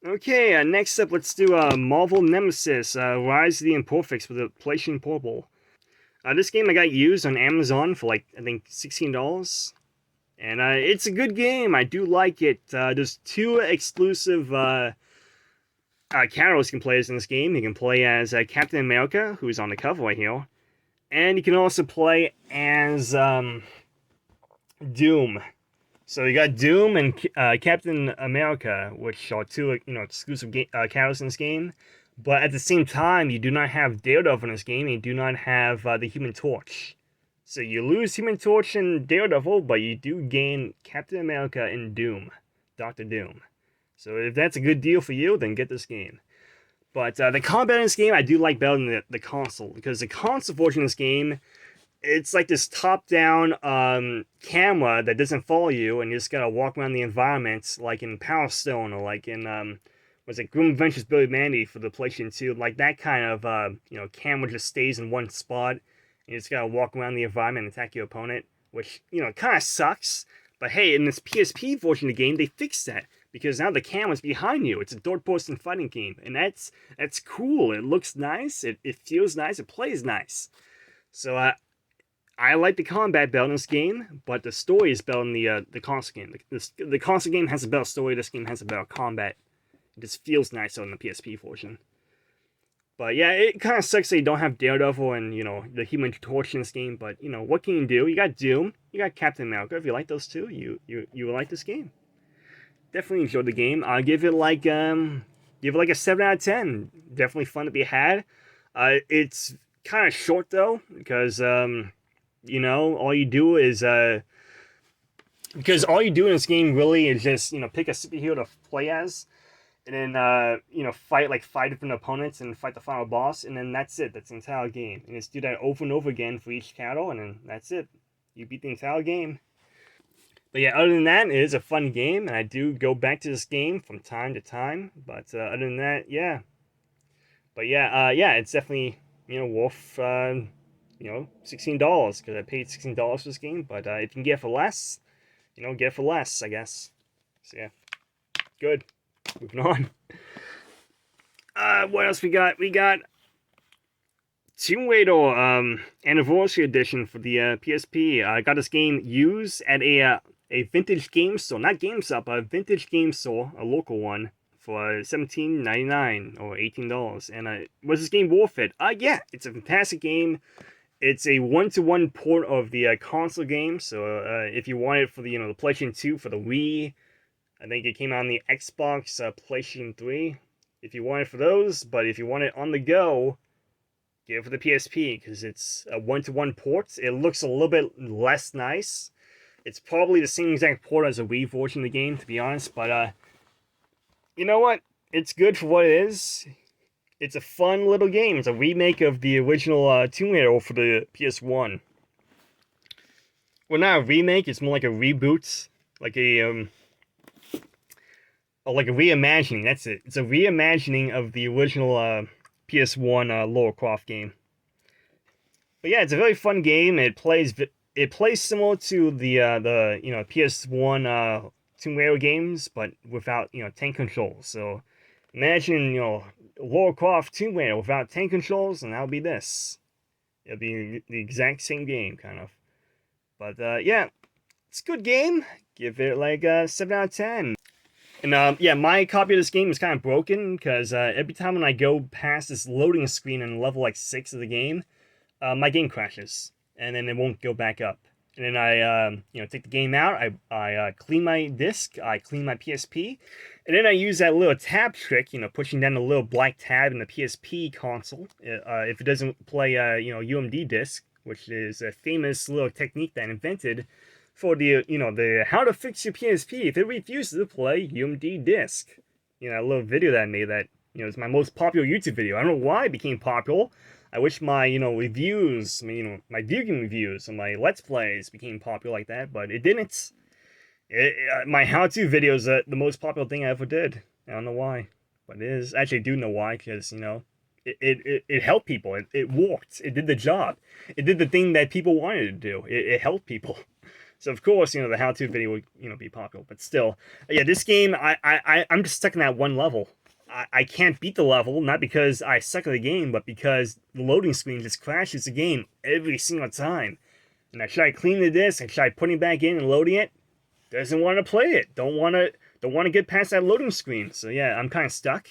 Okay, next up, let's do Marvel Nemesis, Rise of the Imperfects for the PlayStation Portable. This game I got used on Amazon for like, I think, $16. And it's a good game. I do like it. There's two exclusive characters you can play as in this game. You can play as Captain America, who's on the cover right here. And you can also play as Doom. So you got Doom and Captain America, which are two exclusive characters in this game. But at the same time, you do not have Daredevil in this game. And you do not have the Human Torch. So you lose Human Torch and Daredevil, but you do gain Captain America and Doom, Doctor Doom. So if that's a good deal for you, then get this game. But the combat in this game, I do like better than the console, because the console version of this game, it's like this top-down camera that doesn't follow you, and you just gotta walk around the environment, like in Power Stone, or like in was it Grim Adventures Billy Mandy for the PlayStation 2, like that kind of camera just stays in one spot, and you just gotta walk around the environment and attack your opponent, which kind of sucks. But hey, in this PSP version of the game, they fixed that, because now the camera's behind you. It's a third-person fighting game, and that's cool. It looks nice, it feels nice, it plays nice. So I like the combat better in this game, but the story is better in the console game. The console game has a better story. This game has a better combat. It just feels nicer in the PSP version. But yeah, it kind of sucks that you don't have Daredevil and the Human Torch in this game. But what can you do? You got Doom, you got Captain America. If you like those two, you will like this game. Definitely enjoyed the game. I'll give it like a 7 out of 10. Definitely fun to be had. It's kind of short though, because all you do is because all you do in this game really is just pick a superhero to play as, and then fight like 5 different opponents and fight the final boss, and then that's it. That's the entire game, and just do that over and over again for each battle, and then that's it. You beat the entire game. But yeah, other than that, it is a fun game, and I do go back to this game from time to time. But other than that, yeah. But yeah, it's definitely worth $16, because I paid $16 for this game. But if you can get it for less, get it for less, I guess. So yeah, good. Moving on. What else we got? We got Tomb Raider Anniversary Edition for the PSP. I got this game used at a vintage game store, not GameStop, but a vintage game store, a local one, for $17.99 or $18. And was this game worth it? Yeah, it's a fantastic game. It's a one-to-one port of the console game. So if you want it for the the PlayStation 2, for the Wii, I think it came out on the Xbox, PlayStation 3. If you want it for those, but if you want it on the go, get it for the PSP, because it's a one-to-one port. It looks a little bit less nice. It's probably the same exact port as a Wii version of the game, to be honest. But you know what? It's good for what it is. It's a fun little game. It's a remake of the original Tomb Raider for the PS1. Well, not a remake. It's more like a reboot, like a reimagining. That's it. It's a reimagining of the original PS1 Lara Croft game. But yeah, it's a very fun game. It plays similar to the PS1 Tomb Raider games, but without tank controls. So imagine Lara Croft Tomb Raider without tank controls, and that'll be this. It'll be the exact same game, kind of. But yeah, it's a good game. Give it like a 7 out of 10. And yeah, my copy of this game is kind of broken, because every time when I go past this loading screen in level like 6 of the game, my game crashes, and then it won't go back up. And then I take the game out, I clean my disc, I clean my PSP, and then I use that little tab trick, pushing down the little black tab in the PSP console, if it doesn't play UMD disc, which is a famous little technique that I invented for the how to fix your PSP if it refuses to play UMD disc. A little video that I made that is my most popular YouTube video. I don't know why it became popular. I wish my reviews, my viewing reviews and my Let's Plays became popular like that, but it didn't. My how-to video is the most popular thing I ever did. I don't know why, but it is. Actually, I do know why, because it helped people. It worked. It did the job. It did the thing that people wanted to do. It helped people. So of course, the how-to video would, be popular. But still, yeah, this game, I'm just stuck in that one level. I can't beat the level, not because I suck at the game, but because the loading screen just crashes the game every single time. And I try cleaning the disc, I try putting it back in and loading it. Doesn't want to play it. Don't want to get past that loading screen. So yeah, I'm kind of stuck.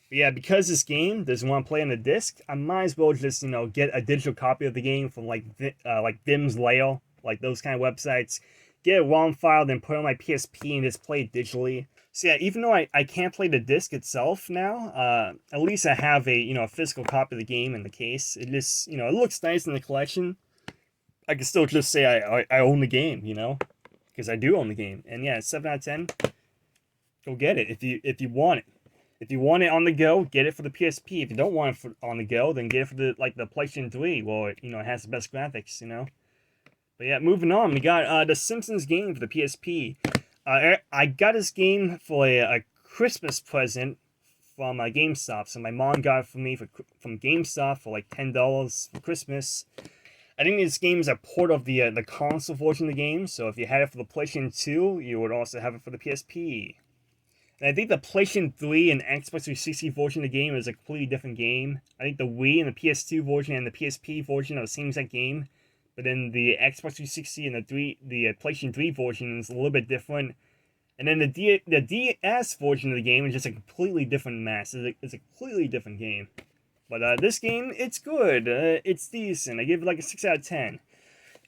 But yeah, because this game doesn't want to play on the disc, I might as well just get a digital copy of the game from like Vim's Layer, like those kind of websites. Get a ROM file, then put it on my PSP and just play it digitally. So yeah, even though I can't play the disc itself now, at least I have a physical copy of the game in the case. It just it looks nice in the collection. I can still just say I own the game, because I do own the game. And yeah, 7 out of 10. Go get it if you want it. If you want it on the go, get it for the PSP. If you don't want it on the go, then get it for the PlayStation 3, where it has the best graphics, But yeah, moving on, we got the Simpsons game for the PSP. I got this game for a Christmas present from GameStop. So my mom got it for me from GameStop for like $10 for Christmas. I think this game is a port of the console version of the game. So if you had it for the PlayStation 2, you would also have it for the PSP. And I think the PlayStation 3 and Xbox 360 version of the game is a completely different game. I think the Wii and the PS2 version and the PSP version are the same exact game. But then the Xbox 360 and the PlayStation 3 version is a little bit different. And then the DS version of the game is just a completely different mess. It's a completely different game. But this game, it's good. It's decent. I give it like a 6 out of 10.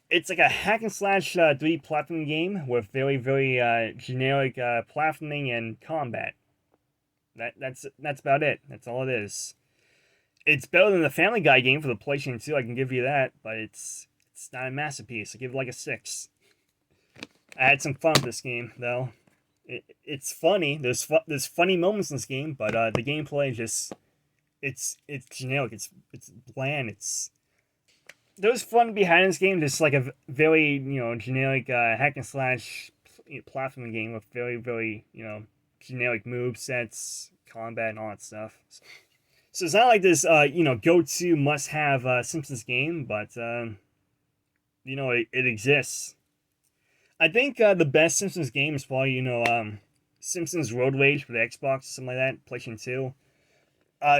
It's like a hack and slash 3D platforming game with very, very generic platforming and combat. That's about it. That's all it is. It's better than the Family Guy game for the PlayStation 2, I can give you that, but it's not a masterpiece. I give it like a 6. I had some fun with this game, though. It's funny. There's funny moments in this game, but the gameplay is just it's generic. It's bland. There's fun behind this game. Just like a very generic hack and slash platforming game with very very generic move sets, combat, and all that stuff. So it's not like this go-to must-have Simpsons game, but it exists. I think the best Simpsons game is probably Simpsons Road Rage for the Xbox, something like that, PlayStation 2.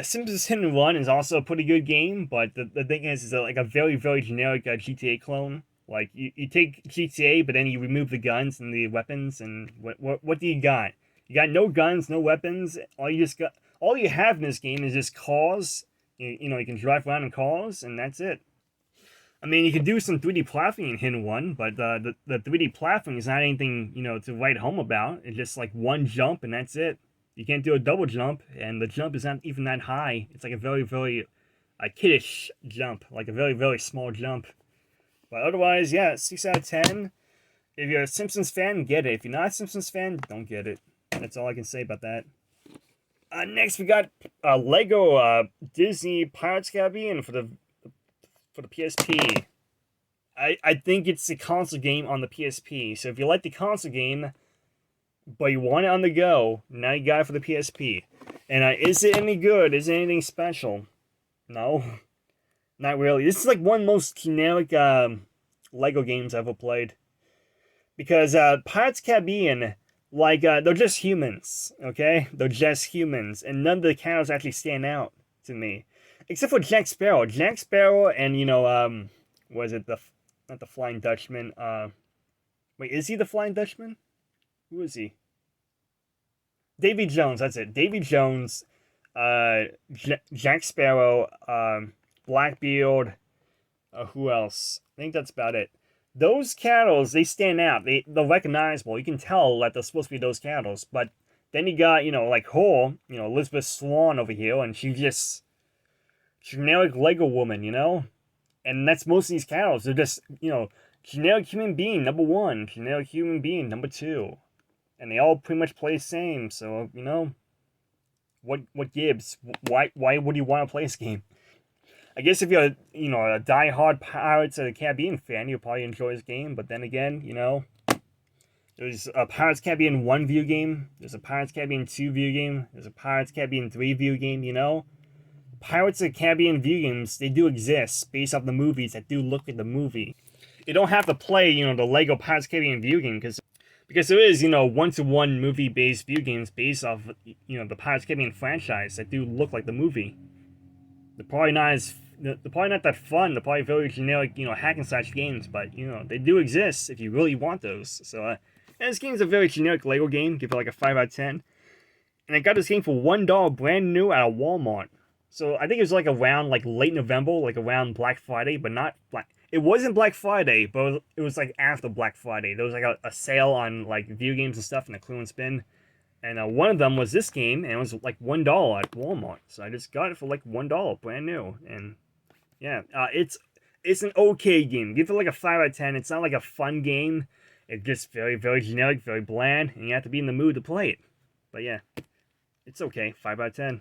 Simpsons Hit and Run is also a pretty good game, but the thing is like a very, very generic GTA clone. Like, you take GTA, but then you remove the guns and the weapons, and what do you got? You got no guns, no weapons. All you have in this game is just cars. You can drive around in cars, and that's it. I mean, you can do some 3D platforming in Hit and Run, but the 3D platforming is not anything to write home about. It's just like one jump, and that's it. You can't do a double jump, and the jump is not even that high. It's like a very, very kiddish jump, like a very, very small jump. But otherwise, yeah, 6 out of 10. If you're a Simpsons fan, get it. If you're not a Simpsons fan, don't get it. That's all I can say about that. Next, we got Lego Disney Pirates Caribbean for the PSP. I think it's the console game on the PSP. So if you like the console game, but you want it on the go, now you got it for the PSP. And is it any good? Is it anything special? No. Not really. This is like one of the most generic Lego games I've ever played. Because Pirates Caribbean, like, they're just humans, okay? They're just humans. And none of the characters actually stand out to me. Except for Jack Sparrow. Jack Sparrow and, was it not the Flying Dutchman? Wait, is he the Flying Dutchman? Who is he? Davy Jones, that's it. Davy Jones, Jack Sparrow, Blackbeard, who else? I think that's about it. Those characters, they stand out. They're recognizable. You can tell that they're supposed to be those characters. But then you got, like her, Elizabeth Swan over here, and she's just generic Lego woman, And that's most of these characters. They're just, generic human being, number 1. Generic human being, number 2. And they all pretty much play the same, so, what gives? Why would you want to play this game? I guess if you're, a die-hard Pirates of the Caribbean fan, you'll probably enjoy this game, but then again, there's a Pirates Caribbean 1 view game, there's a Pirates Caribbean 2 view game, there's a Pirates Caribbean 3 view game, Pirates of the Caribbean view games, they do exist based off the movies that do look at the movie. you don't have to play, the Lego Pirates of the Caribbean video game because there is, one-to-one movie-based video games based off, the Pirates of the Caribbean franchise that do look like the movie. They're probably not that fun. They're probably very generic, hack and slash games, but they do exist if you really want those. So, and this game's a very generic Lego game. Give it like a 5 out of 10. And I got this game for $1 brand new at a Walmart. So I think it was like around like late November, like around Black Friday, but not Black. It wasn't Black Friday, but it was like after Black Friday. There was like a sale on like video games and stuff in the clearance bin. And one of them was this game, and it was like $1 at Walmart. So I just got it for like $1, brand new. And yeah, it's an okay game. Give it like a 5 out of 10. It's not like a fun game. It's just very, very generic, very bland, and you have to be in the mood to play it. But yeah, it's okay. 5 out of 10.